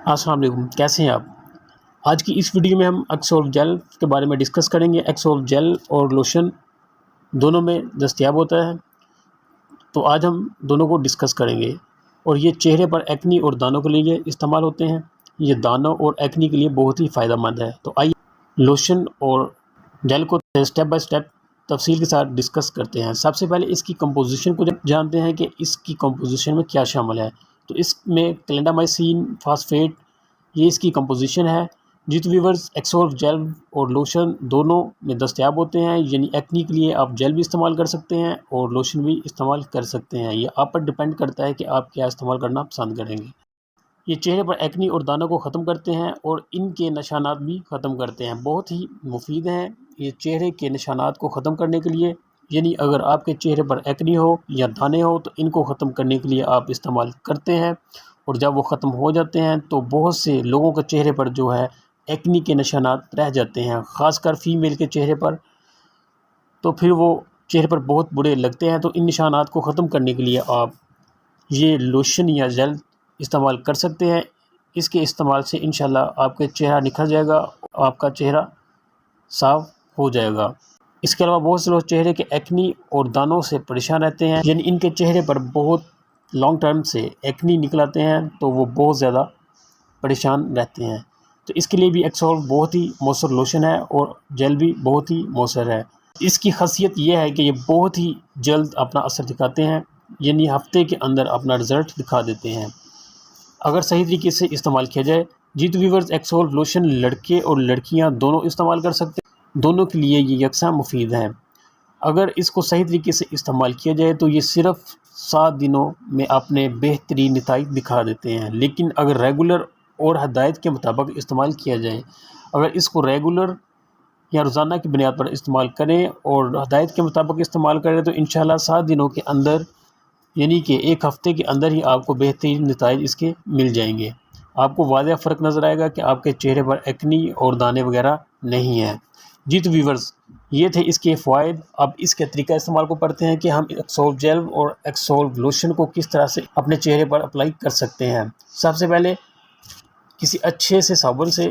السلام علیکم، کیسے ہیں آپ؟ آج کی اس ویڈیو میں ہم ایکسولو جیل کے بارے میں ڈسکس کریں گے۔ ایکسولو جیل اور لوشن دونوں میں دستیاب ہوتا ہے، تو آج ہم دونوں کو ڈسکس کریں گے۔ اور یہ چہرے پر ایکنی اور دانوں کے لیے استعمال ہوتے ہیں۔ یہ دانوں اور ایکنی کے لیے بہت ہی فائدہ مند ہے۔ تو آئیے لوشن اور جیل کو سٹیپ بائی سٹیپ تفصیل کے ساتھ ڈسکس کرتے ہیں۔ سب سے پہلے اس کی کمپوزیشن کو جانتے ہیں کہ اس کی کمپوزیشن میں کیا شامل ہے۔ تو اس میں کلینڈامائسین فاسفیٹ یہ اس کی کمپوزیشن ہے۔ جی تو ویورز، ایکسولو جیل اور لوشن دونوں میں دستیاب ہوتے ہیں، یعنی ایکنی کے لیے آپ جیل بھی استعمال کر سکتے ہیں اور لوشن بھی استعمال کر سکتے ہیں۔ یہ آپ پر ڈیپینڈ کرتا ہے کہ آپ کیا استعمال کرنا پسند کریں گے۔ یہ چہرے پر ایکنی اور دانوں کو ختم کرتے ہیں اور ان کے نشانات بھی ختم کرتے ہیں۔ بہت ہی مفید ہیں یہ چہرے کے نشانات کو ختم کرنے کے لیے، یعنی اگر آپ کے چہرے پر ایکنی ہو یا دانے ہو تو ان کو ختم کرنے کے لیے آپ استعمال کرتے ہیں، اور جب وہ ختم ہو جاتے ہیں تو بہت سے لوگوں کے چہرے پر جو ہے ایکنی کے نشانات رہ جاتے ہیں، خاص کر فیمیل کے چہرے پر، تو پھر وہ چہرے پر بہت برے لگتے ہیں۔ تو ان نشانات کو ختم کرنے کے لیے آپ یہ لوشن یا جیل استعمال کر سکتے ہیں۔ اس کے استعمال سے انشاءاللہ آپ کا چہرہ نکھر جائے گا، آپ کا چہرہ صاف ہو جائے گا۔ اس کے علاوہ بہت سے لوگ چہرے کے ایکنی اور دانوں سے پریشان رہتے ہیں، یعنی ان کے چہرے پر بہت لانگ ٹرم سے ایکنی نکل آتے ہیں تو وہ بہت زیادہ پریشان رہتے ہیں۔ تو اس کے لیے بھی ایکسولو بہت ہی مؤثر لوشن ہے اور جیل بھی بہت ہی مؤثر ہے۔ اس کی خاصیت یہ ہے کہ یہ بہت ہی جلد اپنا اثر دکھاتے ہیں، یعنی ہفتے کے اندر اپنا رزلٹ دکھا دیتے ہیں اگر صحیح طریقے سے استعمال کیا جائے۔ جی تو ویورز، ایکسولو لوشن لڑکے اور لڑکیاں دونوں استعمال کر سکتے ہیں، دونوں کے لیے یہ یکساں مفید ہیں۔ اگر اس کو صحیح طریقے سے استعمال کیا جائے تو یہ صرف 7 دنوں میں اپنے بہترین نتائج دکھا دیتے ہیں، لیکن اگر ریگولر اور ہدایت کے مطابق استعمال کیا جائے، اگر اس کو ریگولر یا روزانہ کی بنیاد پر استعمال کریں اور ہدایت کے مطابق استعمال کریں تو انشاءاللہ 7 دنوں کے اندر، یعنی کہ ایک ہفتے کے اندر ہی آپ کو بہترین نتائج اس کے مل جائیں گے۔ آپ کو واضح فرق نظر آئے گا کہ آپ کے چہرے پر ایکنی اور دانے وغیرہ نہیں ہیں۔ جی تو ویورز، یہ تھے اس کے فوائد۔ اب اس کے طریقہ استعمال کو پڑھتے ہیں کہ ہم ایکسولو جیل اور ایکسولو لوشن کو کس طرح سے اپنے چہرے پر اپلائی کر سکتے ہیں۔ سب سے پہلے کسی اچھے سے صابن سے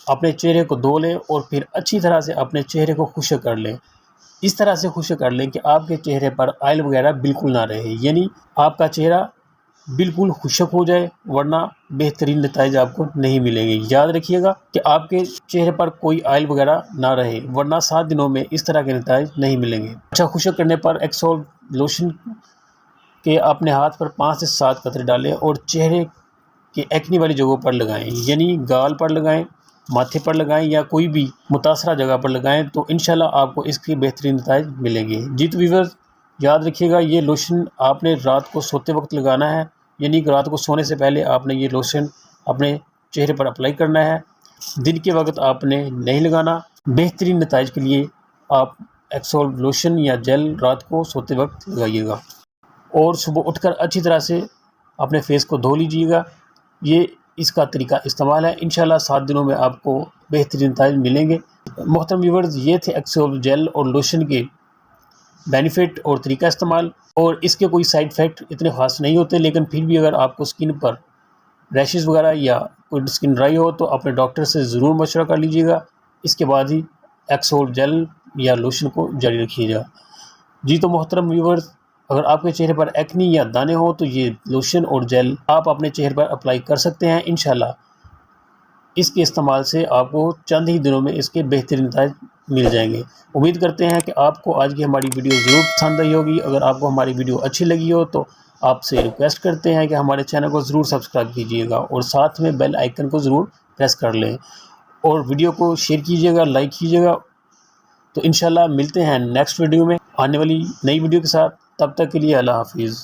اپنے چہرے کو دھو لیں اور پھر اچھی طرح سے اپنے چہرے کو خشک کر لیں۔ اس طرح سے خشک کر لیں کہ آپ کے چہرے پر آئل وغیرہ بالکل نہ رہے، یعنی آپ کا چہرہ بالکل خشک ہو جائے، ورنہ بہترین نتائج آپ کو نہیں ملیں گے۔ یاد رکھیے گا کہ آپ کے چہرے پر کوئی آئل وغیرہ نہ رہے، ورنہ 7 دنوں میں اس طرح کے نتائج نہیں ملیں گے۔ اچھا خشک کرنے پر ایکسولو لوشن کے اپنے ہاتھ پر 5 سے 7 قطرے ڈالیں اور چہرے کے ایکنی والی جگہوں پر لگائیں، یعنی گال پر لگائیں، ماتھے پر لگائیں یا کوئی بھی متاثرہ جگہ پر لگائیں، تو انشاءاللہ آپ کو اس کی بہترین نتائج ملیں گے۔ جی تو ویورز، یاد رکھیے گا یہ لوشن آپ نے رات کو سوتے وقت لگانا ہے، یعنی کہ رات کو سونے سے پہلے آپ نے یہ لوشن اپنے چہرے پر اپلائی کرنا ہے، دن کے وقت آپ نے نہیں لگانا۔ بہترین نتائج کے لیے آپ ایکسولو لوشن یا جیل رات کو سوتے وقت لگائیے گا اور صبح اٹھ کر اچھی طرح سے اپنے فیس کو دھو لیجیے گا۔ یہ اس کا طریقہ استعمال ہے، انشاءاللہ 7 دنوں میں آپ کو بہترین نتائج ملیں گے۔ محترم ویورز، یہ تھے ایکسولو جیل اور لوشن کے بینیفٹ اور طریقہ استعمال، اور اس کے کوئی سائیڈ افیکٹ اتنے خاص نہیں ہوتے، لیکن پھر بھی اگر آپ کو اسکن پر ریشز وغیرہ یا کوئی اسکن ڈرائی ہو تو اپنے ڈاکٹر سے ضرور مشورہ کر لیجیے گا، اس کے بعد ہی ایکسولو جیل یا لوشن کو جاری رکھیے گا۔ جی تو محترم ویورز، اگر آپ کے چہرے پر ایکنی یا دانے ہو تو یہ لوشن اور جیل آپ اپنے چہرے پر اپلائی کر سکتے ہیں۔ انشاءاللہ اس کے استعمال سے آپ کو چند ہی دنوں میں اس کے بہترین نتائج مل جائیں گے۔ امید کرتے ہیں کہ آپ کو آج کی ہماری ویڈیو ضرور پسند آئی ہوگی۔ اگر آپ کو ہماری ویڈیو اچھی لگی ہو تو آپ سے ریکویسٹ کرتے ہیں کہ ہمارے چینل کو ضرور سبسکرائب کیجیے گا اور ساتھ میں بیل آئیکن کو ضرور پریس کر لیں، اور ویڈیو کو شیئر کیجیے گا، لائک کیجیے گا۔ تو انشاءاللہ ملتے ہیں نیکسٹ ویڈیو میں آنے والی نئی ویڈیو کے ساتھ، تب تک کے لیے اللہ حافظ۔